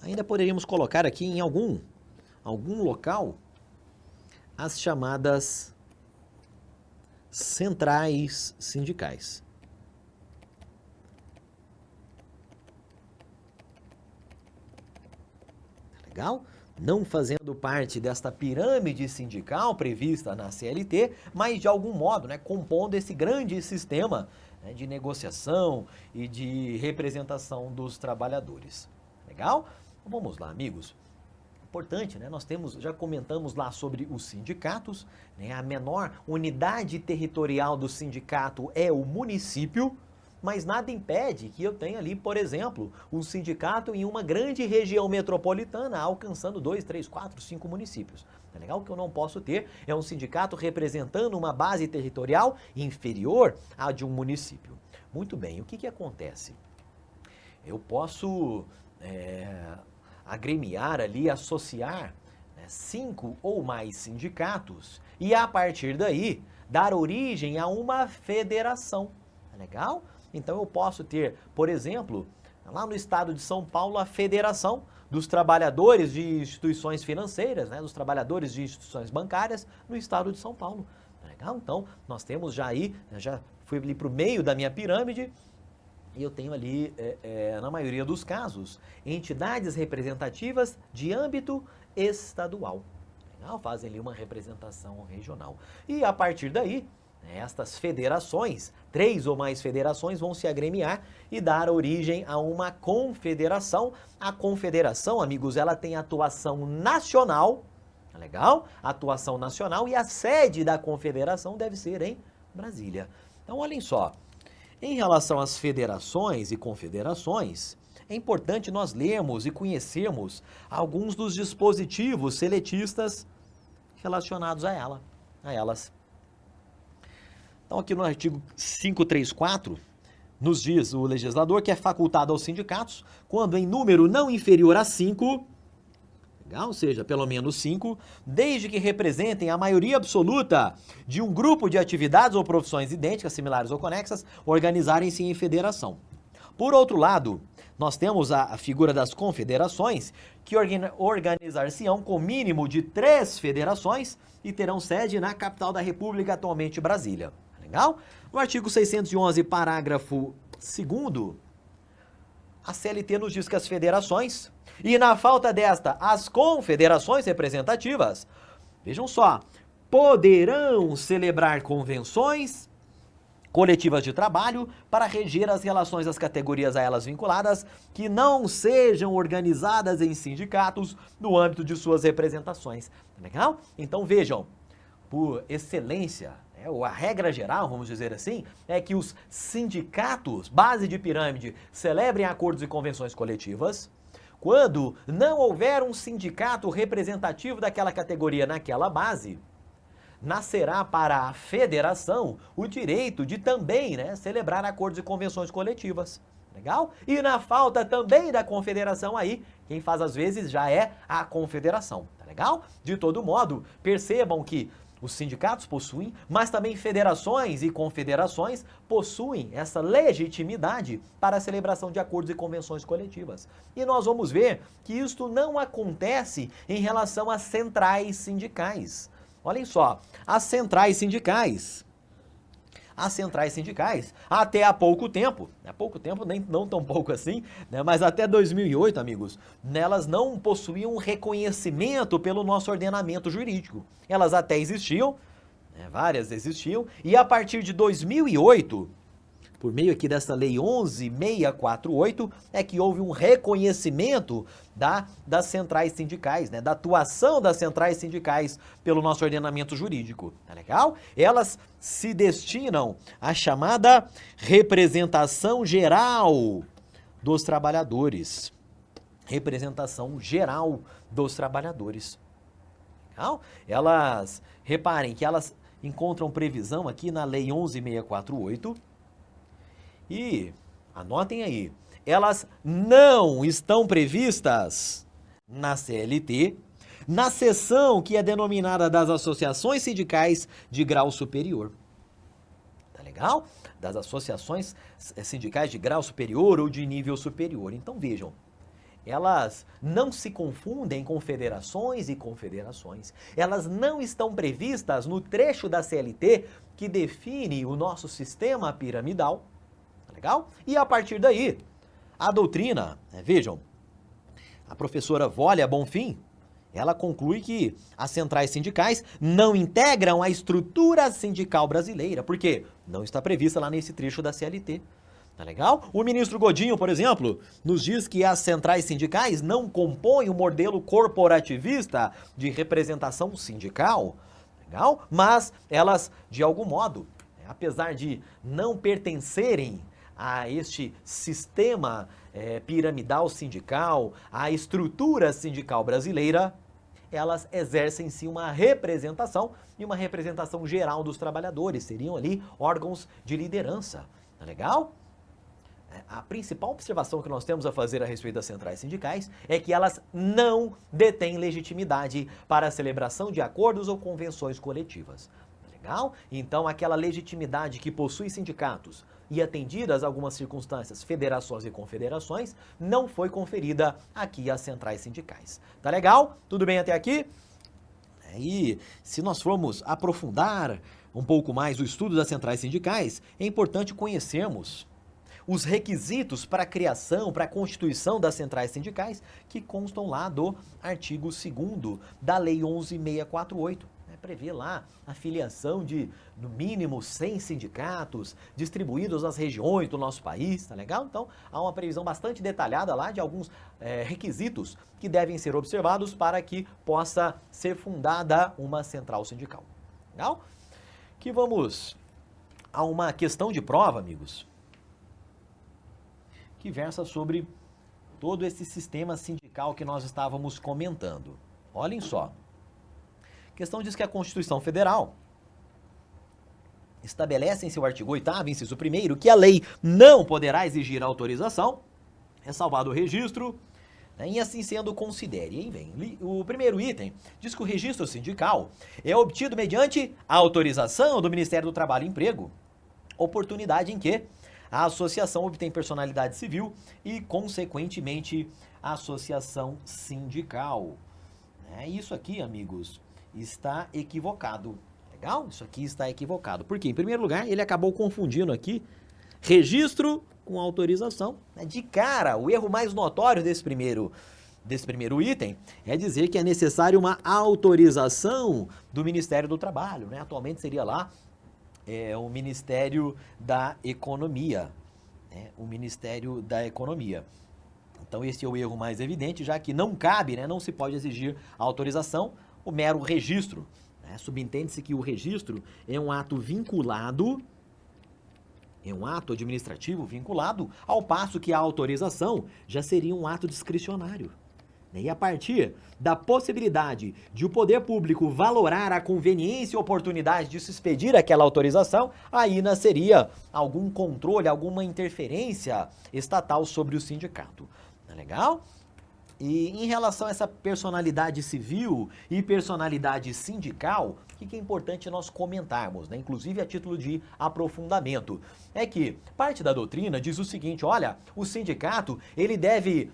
ainda poderíamos colocar aqui em algum local as chamadas centrais sindicais. Legal? não fazendo parte desta pirâmide sindical prevista na CLT, mas de algum modo, né, compondo esse grande sistema, né, de negociação e de representação dos trabalhadores. Legal? Então, vamos lá, amigos. Importante, né? Nós já comentamos lá sobre os sindicatos, né? A menor unidade territorial do sindicato é o município, mas nada impede que eu tenha ali, por exemplo, um sindicato em uma grande região metropolitana, alcançando 2, 3, 4, 5 municípios. É legal? O que eu não posso ter é um sindicato representando uma base territorial inferior à de um município. Muito bem, o que acontece? Eu posso agremiar ali, associar, né, 5 ou mais sindicatos e a partir daí dar origem a uma federação. É legal? Então eu posso ter, por exemplo, lá no estado de São Paulo, a Federação dos Trabalhadores de Instituições Financeiras, né, dos trabalhadores de instituições bancárias no estado de São Paulo. É legal? Então nós temos já aí, já fui ali para o meio da minha pirâmide, e eu tenho ali, na maioria dos casos, entidades representativas de âmbito estadual. Legal? Fazem ali uma representação regional. E a partir daí, estas federações, 3 ou mais federações, vão se agremiar e dar origem a uma confederação. A confederação, amigos, ela tem atuação nacional, legal? Atuação nacional, e a sede da confederação deve ser em Brasília. Então, olhem só. Em relação às federações e confederações, é importante nós lermos e conhecermos alguns dos dispositivos seletistas relacionados a elas. Então, aqui no artigo 534, nos diz o legislador que é facultado aos sindicatos, quando em número não inferior a 5, ou seja, pelo menos 5, desde que representem a maioria absoluta de um grupo de atividades ou profissões idênticas, similares ou conexas, organizarem-se em federação. Por outro lado, nós temos a figura das confederações, que organizar-se-ão com mínimo de 3 federações e terão sede na capital da República, atualmente Brasília. Legal? No artigo 611, parágrafo 2º, a CLT nos diz que as federações, e na falta desta, as confederações representativas, vejam só, poderão celebrar convenções coletivas de trabalho para reger as relações das categorias a elas vinculadas que não sejam organizadas em sindicatos no âmbito de suas representações. Legal? Então vejam, por excelência, a regra geral, vamos dizer assim, é que os sindicatos, base de pirâmide, celebrem acordos e convenções coletivas. Quando não houver um sindicato representativo daquela categoria naquela base, nascerá para a federação o direito de também, né, celebrar acordos e convenções coletivas. Legal? E na falta também da confederação aí, quem faz às vezes já é a confederação. Tá legal? De todo modo, percebam que os sindicatos possuem, mas também federações e confederações possuem essa legitimidade para a celebração de acordos e convenções coletivas. E nós vamos ver que isto não acontece em relação às centrais sindicais. Olhem só, as centrais sindicais, até há pouco tempo, nem não tão pouco assim, né, mas até 2008, amigos, nelas não possuíam reconhecimento pelo nosso ordenamento jurídico. Elas até existiam, né, várias existiam, e a partir de 2008, por meio aqui dessa lei 11.648, é que houve um reconhecimento das centrais sindicais, né, da atuação das centrais sindicais pelo nosso ordenamento jurídico. Tá legal? Elas se destinam à chamada representação geral dos trabalhadores. Representação geral dos trabalhadores. Legal? Elas, reparem que elas encontram previsão aqui na lei 11.648, e, anotem aí, elas não estão previstas na CLT, na seção que é denominada das associações sindicais de grau superior. Tá legal? Das associações sindicais de grau superior ou de nível superior. Então vejam, elas não se confundem com federações e confederações. Elas não estão previstas no trecho da CLT que define o nosso sistema piramidal. Legal? E a partir daí, a doutrina, vejam, a professora Wólia Bonfim ela conclui que as centrais sindicais não integram a estrutura sindical brasileira, porque não está prevista lá nesse trecho da CLT. Tá legal? O ministro Godinho, por exemplo, nos diz que as centrais sindicais não compõem o modelo corporativista de representação sindical, legal? Mas elas, de algum modo, apesar de não pertencerem a este sistema piramidal sindical, a estrutura sindical brasileira, elas exercem sim uma representação e uma representação geral dos trabalhadores, seriam ali órgãos de liderança, tá legal? A principal observação que nós temos a fazer a respeito das centrais sindicais é que elas não detêm legitimidade para a celebração de acordos ou convenções coletivas. Legal? Então, aquela legitimidade que possui sindicatos e atendidas algumas circunstâncias, federações e confederações, não foi conferida aqui às centrais sindicais. Tá legal? Tudo bem até aqui? E se nós formos aprofundar um pouco mais o estudo das centrais sindicais, é importante conhecermos os requisitos para a criação, para a constituição das centrais sindicais, que constam lá do artigo 2º da Lei 11.648. Prevê lá a filiação de, no mínimo, 100 sindicatos distribuídos nas regiões do nosso país, tá legal? Então, há uma previsão bastante detalhada lá de alguns requisitos que devem ser observados para que possa ser fundada uma central sindical. Legal? Aqui vamos a uma questão de prova, amigos, que versa sobre todo esse sistema sindical que nós estávamos comentando. Olhem só. A questão diz que a Constituição Federal estabelece em seu artigo 8º, inciso 1º, que a lei não poderá exigir autorização, ressalvado o registro, e assim sendo considere. E aí vem, o primeiro item diz que o registro sindical é obtido mediante a autorização do Ministério do Trabalho e Emprego, oportunidade em que a associação obtém personalidade civil e, consequentemente, a associação sindical. Isso aqui, amigos, está equivocado. Legal? Isso aqui está equivocado. Por quê? Em primeiro lugar, ele acabou confundindo aqui registro com autorização. De cara, o erro mais notório desse primeiro item é dizer que é necessário uma autorização do Ministério do Trabalho. Atualmente seria lá o Ministério da Economia. O Ministério da Economia. Então esse é o erro mais evidente, já que não cabe, não se pode exigir a autorização, o mero registro. Subentende-se que o registro é um ato vinculado, é um ato administrativo vinculado, ao passo que a autorização já seria um ato discricionário. E a partir da possibilidade de o poder público valorar a conveniência e oportunidade de se expedir aquela autorização, aí nasceria algum controle, alguma interferência estatal sobre o sindicato. Tá legal? E em relação a essa personalidade civil e personalidade sindical, o que é importante nós comentarmos, inclusive a título de aprofundamento, é que parte da doutrina diz o seguinte: olha, o sindicato ele deve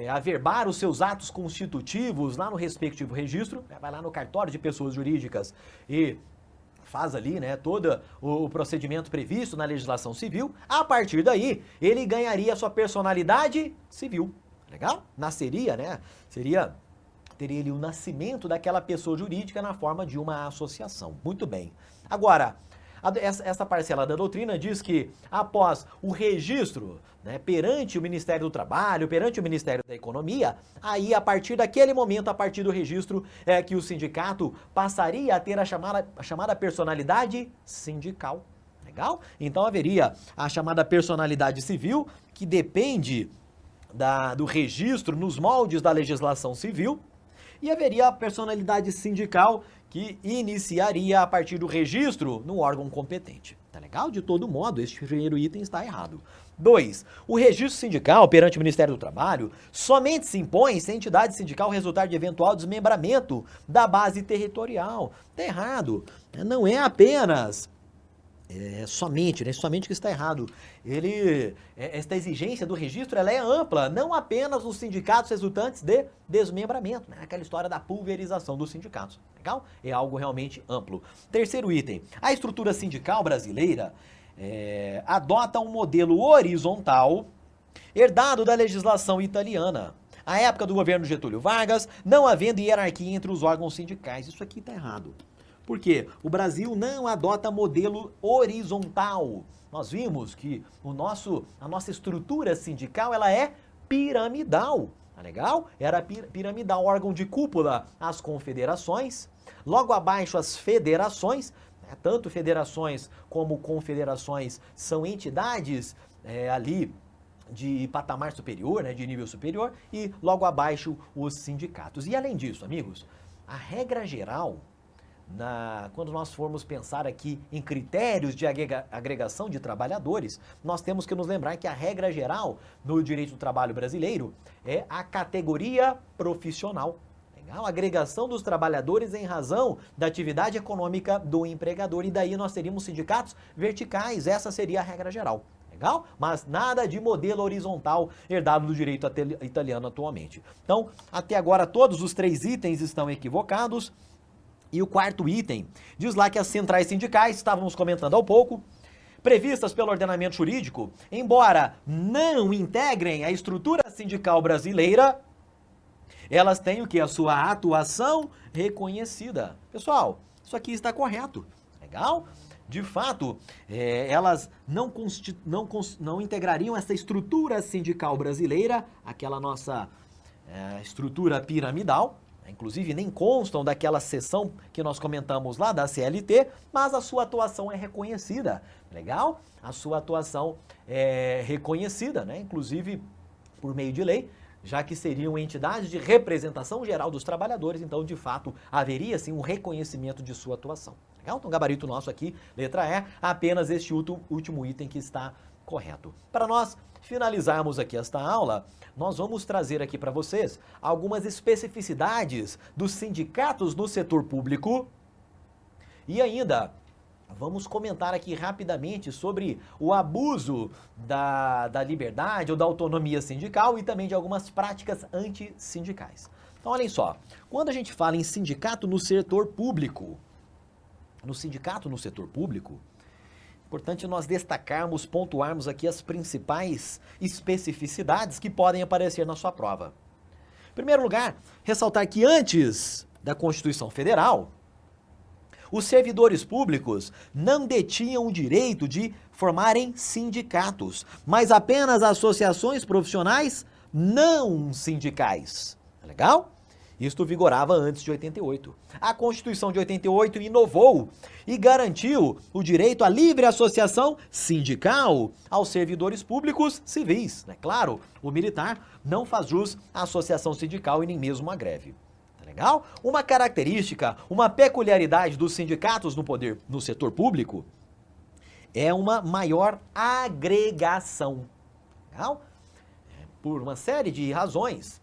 averbar os seus atos constitutivos lá no respectivo registro, vai lá no cartório de pessoas jurídicas e faz ali, todo o procedimento previsto na legislação civil. A partir daí, ele ganharia a sua personalidade civil. Legal? Nasceria, teria ali o nascimento daquela pessoa jurídica na forma de uma associação. Muito bem. Agora, essa parcela da doutrina diz que após o registro, perante o Ministério do Trabalho, perante o Ministério da Economia, aí a partir daquele momento, a partir do registro, é que o sindicato passaria a ter a chamada personalidade sindical. Legal? Então haveria a chamada personalidade civil, que depende do registro nos moldes da legislação civil, e haveria a personalidade sindical que iniciaria a partir do registro no órgão competente. Tá legal? De todo modo, este primeiro item está errado. 2. O registro sindical perante o Ministério do Trabalho somente se impõe se a entidade sindical resultar de eventual desmembramento da base territorial. Tá errado. Não é apenas somente que está errado. Esta exigência do registro ela é ampla, não apenas nos sindicatos resultantes de desmembramento, aquela história da pulverização dos sindicatos. Legal? É algo realmente amplo. Terceiro item, a estrutura sindical brasileira adota um modelo horizontal herdado da legislação italiana, A época do governo Getúlio Vargas, não havendo hierarquia entre os órgãos sindicais. Isso aqui está errado. Por quê? O Brasil não adota modelo horizontal. Nós vimos que a nossa estrutura sindical ela é piramidal. Tá legal? Era piramidal, órgão de cúpula, as confederações, logo abaixo as federações, né? Tanto federações como confederações são entidades ali de patamar superior, né, de nível superior, e logo abaixo os sindicatos. E além disso, amigos, a regra geral, quando nós formos pensar aqui em critérios de agregação de trabalhadores, nós temos que nos lembrar que a regra geral no direito do trabalho brasileiro é a categoria profissional. Legal? A agregação dos trabalhadores em razão da atividade econômica do empregador. E daí nós teríamos sindicatos verticais, essa seria a regra geral. Legal? Mas nada de modelo horizontal herdado do direito italiano atualmente. Então, até agora todos os 3 itens estão equivocados. E o 4º item diz lá que as centrais sindicais, estávamos comentando há pouco, previstas pelo ordenamento jurídico, embora não integrem a estrutura sindical brasileira, elas têm o que? A sua atuação reconhecida. Pessoal, isso aqui está correto. Legal? De fato, elas não integrariam essa estrutura sindical brasileira, aquela nossa estrutura piramidal, inclusive nem constam daquela seção que nós comentamos lá da CLT, mas a sua atuação é reconhecida, legal? A sua atuação é reconhecida, né? Inclusive por meio de lei, já que seriam entidades de representação geral dos trabalhadores, então de fato haveria sim um reconhecimento de sua atuação. Legal? Então gabarito nosso aqui, letra E, apenas este último item que está correto. Para nós finalizarmos aqui esta aula, nós vamos trazer aqui para vocês algumas especificidades dos sindicatos no setor público e ainda vamos comentar aqui rapidamente sobre o abuso da liberdade ou da autonomia sindical e também de algumas práticas antissindicais. Então, olhem só, quando a gente fala em sindicato no setor público, importante nós destacarmos, pontuarmos aqui as principais especificidades que podem aparecer na sua prova. Em primeiro lugar, ressaltar que antes da Constituição Federal, os servidores públicos não detinham o direito de formarem sindicatos, mas apenas associações profissionais não sindicais. Legal? Isto vigorava antes de 88. A Constituição de 88 inovou e garantiu o direito à livre associação sindical aos servidores públicos civis. É claro, o militar não faz jus à associação sindical e nem mesmo à greve. Tá legal? Uma característica, uma peculiaridade dos sindicatos no setor público é uma maior agregação. Legal? Por uma série de razões.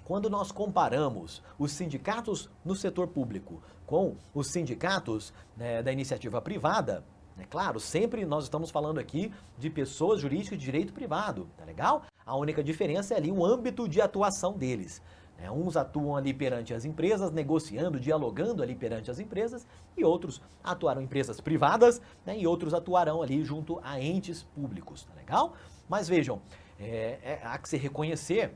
Quando nós comparamos os sindicatos no setor público com os sindicatos da iniciativa privada, é claro, sempre nós estamos falando aqui de pessoas jurídicas de direito privado, tá legal? A única diferença é ali o âmbito de atuação deles. Uns atuam ali perante as empresas, negociando, dialogando ali perante as empresas, e outros atuarão em empresas privadas, e outros atuarão ali junto a entes públicos, tá legal? Mas vejam, há que se reconhecer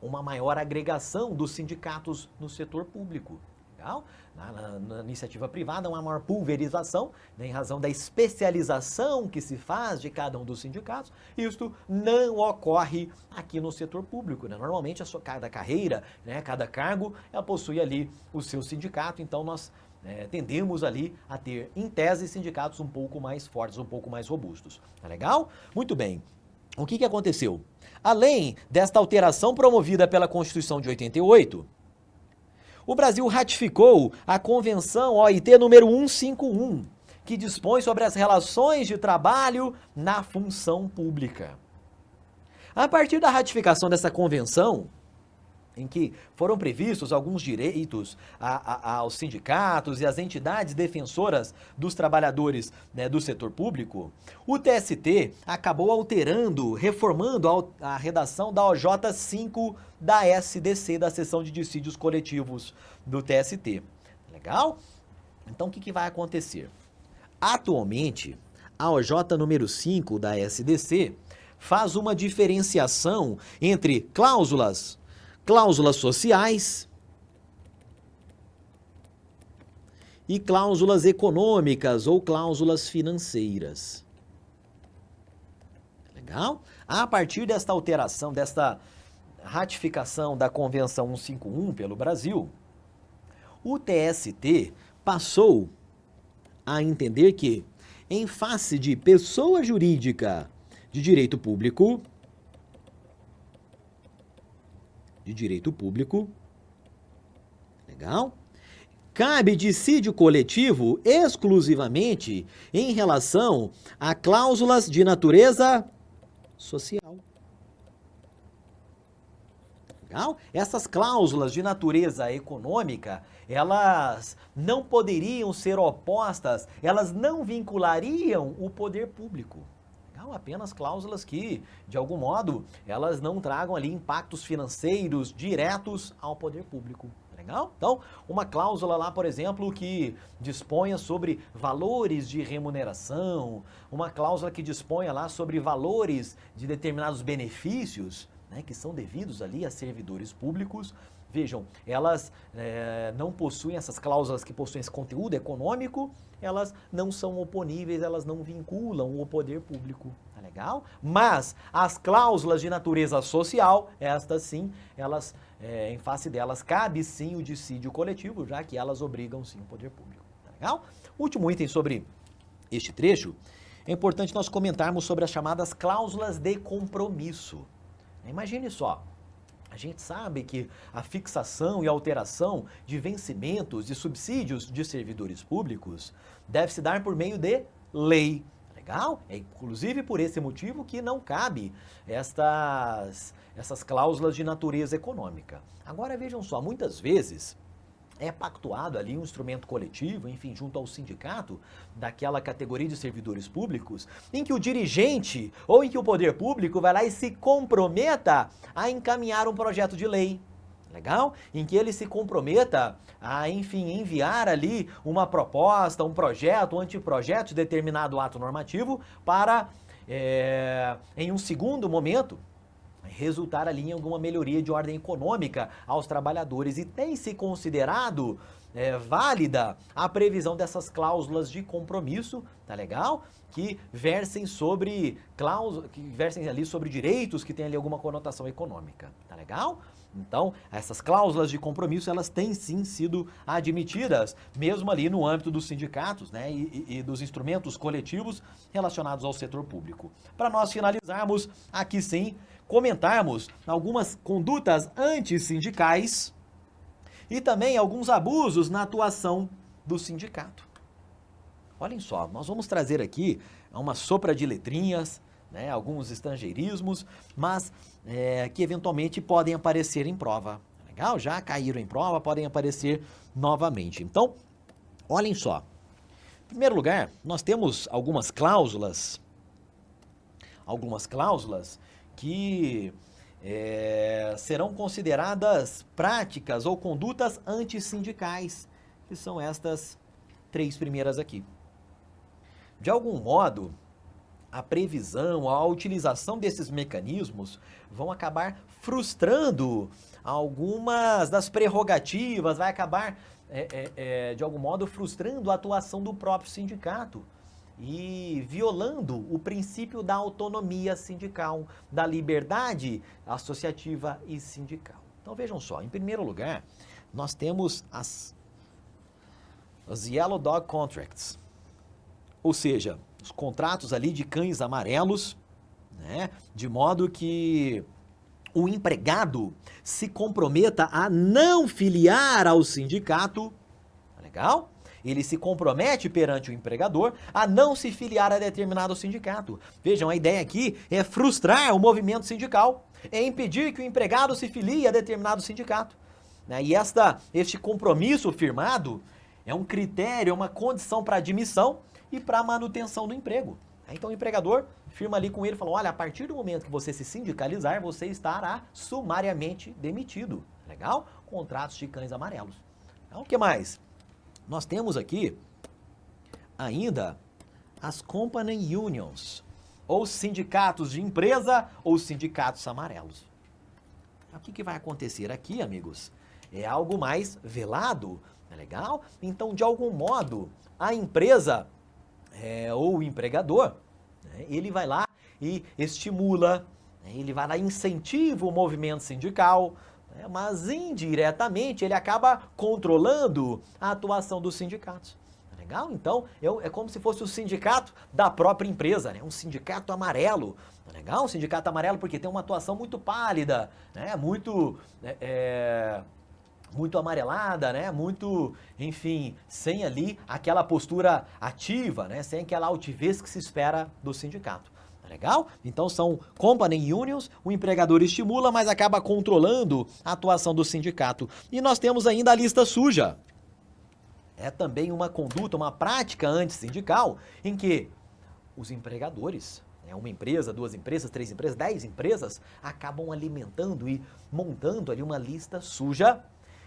uma maior agregação dos sindicatos no setor público. Legal? Na iniciativa privada, uma maior pulverização, em razão da especialização que se faz de cada um dos sindicatos. Isto não ocorre aqui no setor público. Normalmente, cada carreira, cada cargo, ela possui ali o seu sindicato, então nós tendemos ali a ter, em tese, sindicatos um pouco mais fortes, um pouco mais robustos. Tá legal? Muito bem. O que aconteceu? Além desta alteração promovida pela Constituição de 88, o Brasil ratificou a Convenção OIT número 151, que dispõe sobre as relações de trabalho na função pública. A partir da ratificação dessa convenção, em que foram previstos alguns direitos aos sindicatos e às entidades defensoras dos trabalhadores do setor público, o TST acabou alterando, reformando a redação da OJ 5 da SDC, da Seção de Dissídios Coletivos do TST. Legal? Então, o que vai acontecer? Atualmente, a OJ número 5 da SDC faz uma diferenciação entre cláusulas cláusulas sociais e cláusulas econômicas ou cláusulas financeiras. Legal? A partir desta alteração, desta ratificação da Convenção 151 pelo Brasil, o TST passou a entender que, em face de pessoa jurídica de direito público, legal? Cabe dissídio coletivo exclusivamente em relação a cláusulas de natureza social. Legal? Essas cláusulas de natureza econômica, elas não poderiam ser opostas, elas não vinculariam o poder público. Legal? Apenas cláusulas que, de algum modo, elas não tragam ali impactos financeiros diretos ao poder público. Legal? Então, uma cláusula lá, por exemplo, que disponha sobre valores de remuneração, uma cláusula que disponha lá sobre valores de determinados benefícios, né, que são devidos ali a servidores públicos. Vejam, elas não possuem, essas cláusulas que possuem esse conteúdo econômico, elas não são oponíveis, elas não vinculam o poder público, tá legal? Mas as cláusulas de natureza social, estas sim, elas, em face delas, cabe sim o dissídio coletivo, já que elas obrigam sim o poder público, tá legal? Último item sobre este trecho, é importante nós comentarmos sobre as chamadas cláusulas de compromisso. Imagine só, a gente sabe que a fixação e alteração de vencimentos e subsídios de servidores públicos deve se dar por meio de lei. Legal? É inclusive por esse motivo que não cabe essas cláusulas de natureza econômica. Agora vejam só, muitas vezes é pactuado ali um instrumento coletivo, enfim, junto ao sindicato daquela categoria de servidores públicos, em que o dirigente ou em que o poder público vai lá e se comprometa a encaminhar um projeto de lei. Legal? Em que ele se comprometa a, enfim, enviar ali uma proposta, um projeto, um anteprojeto de determinado ato normativo para, em um segundo momento, resultar ali em alguma melhoria de ordem econômica aos trabalhadores, e tem se considerado válida a previsão dessas cláusulas de compromisso, tá legal? Que versem ali sobre direitos que têm ali alguma conotação econômica, tá legal? Então, essas cláusulas de compromisso, elas têm sim sido admitidas, mesmo ali no âmbito dos sindicatos, né, e dos instrumentos coletivos relacionados ao setor público. Para nós finalizarmos, aqui sim, comentarmos algumas condutas antissindicais e também alguns abusos na atuação do sindicato. Olhem só, nós vamos trazer aqui uma sopra de letrinhas, né, alguns estrangeirismos, mas que eventualmente podem aparecer em prova. Legal? Já caíram em prova, podem aparecer novamente. Então, olhem só. Em primeiro lugar, nós temos algumas cláusulas que serão consideradas práticas ou condutas antissindicais, que são estas três primeiras aqui. De algum modo, a previsão, a utilização desses mecanismos vão acabar frustrando algumas das prerrogativas, vai acabar, de algum modo, frustrando a atuação do próprio sindicato e violando o princípio da autonomia sindical, da liberdade associativa e sindical. Então vejam só, em primeiro lugar, nós temos as Yellow Dog Contracts, ou seja, os contratos ali de cães amarelos, né, de modo que o empregado se comprometa a não filiar ao sindicato, legal? Ele se compromete perante o empregador a não se filiar a determinado sindicato. Vejam, a ideia aqui é frustrar o movimento sindical, é impedir que o empregado se filie a determinado sindicato, né? E este compromisso firmado é um critério, é uma condição para admissão e para manutenção do emprego. Então o empregador firma ali com ele e fala, olha, a partir do momento que você se sindicalizar, você estará sumariamente demitido. Legal? Contratos de cães amarelos. Então, o que mais? Nós temos aqui ainda as company unions, ou sindicatos de empresa ou sindicatos amarelos. O que vai acontecer aqui, amigos? É algo mais velado, é legal? Então, de algum modo, a empresa ou o empregador, né, ele vai lá e estimula, né, ele vai lá e incentiva o movimento sindical, né, mas indiretamente ele acaba controlando a atuação dos sindicatos. Legal? Então, é como se fosse o sindicato da própria empresa, né? Um sindicato amarelo. Legal? Um sindicato amarelo porque tem uma atuação muito pálida, né? Muito amarelada, né? Muito, enfim, sem ali aquela postura ativa, né? Sem aquela altivez que se espera do sindicato. Legal? Então são company unions, o empregador estimula, mas acaba controlando a atuação do sindicato. E nós temos ainda a lista suja. É também uma conduta, uma prática antissindical em que os empregadores, uma empresa, 2 empresas, 3 empresas, 10 empresas, acabam alimentando e montando ali uma lista suja,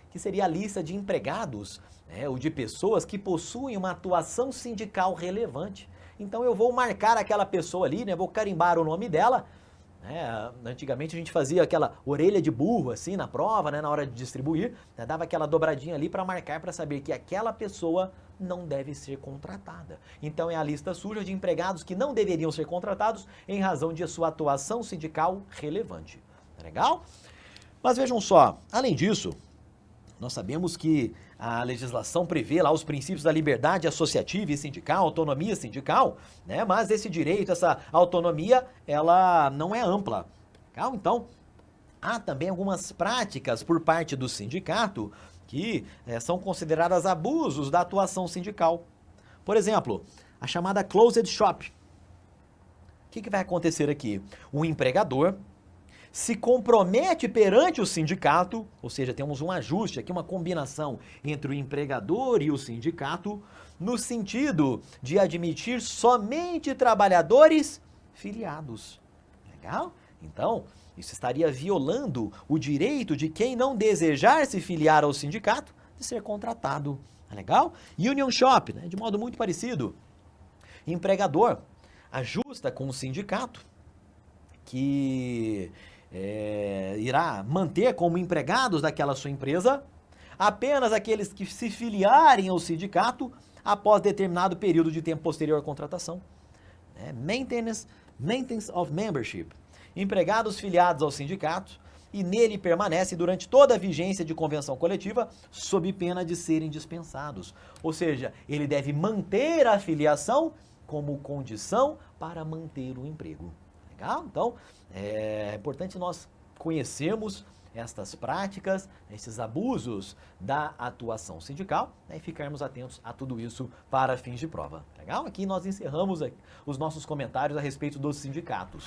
que seria a lista de empregados, ou de pessoas que possuem uma atuação sindical relevante. Então eu vou marcar aquela pessoa ali, vou carimbar o nome dela. Antigamente a gente fazia aquela orelha de burro assim na prova, na hora de distribuir, dava aquela dobradinha ali para marcar, para saber que aquela pessoa não deve ser contratada. Então é a lista suja de empregados que não deveriam ser contratados em razão de sua atuação sindical relevante. Legal? Mas vejam só, além disso, nós sabemos que a legislação prevê lá os princípios da liberdade associativa e sindical, autonomia sindical, né? Mas esse direito, essa autonomia, ela não é ampla. Legal? Então, há também algumas práticas por parte do sindicato que são consideradas abusos da atuação sindical. Por exemplo, a chamada closed shop. O que vai acontecer aqui? O empregador se compromete perante o sindicato, ou seja, temos um ajuste aqui, uma combinação entre o empregador e o sindicato, no sentido de admitir somente trabalhadores filiados. Legal? Então, isso estaria violando o direito de quem não desejar se filiar ao sindicato de ser contratado. Legal? Union Shop, de modo muito parecido. Empregador ajusta com o sindicato que irá manter como empregados daquela sua empresa apenas aqueles que se filiarem ao sindicato após determinado período de tempo posterior à contratação. Maintenance of membership. Empregados filiados ao sindicato e nele permanecem durante toda a vigência de convenção coletiva sob pena de serem dispensados. Ou seja, ele deve manter a filiação como condição para manter o emprego. Legal? Então, é importante nós conhecermos estas práticas, esses abusos da atuação sindical, e ficarmos atentos a tudo isso para fins de prova. Legal? Aqui nós encerramos os nossos comentários a respeito dos sindicatos.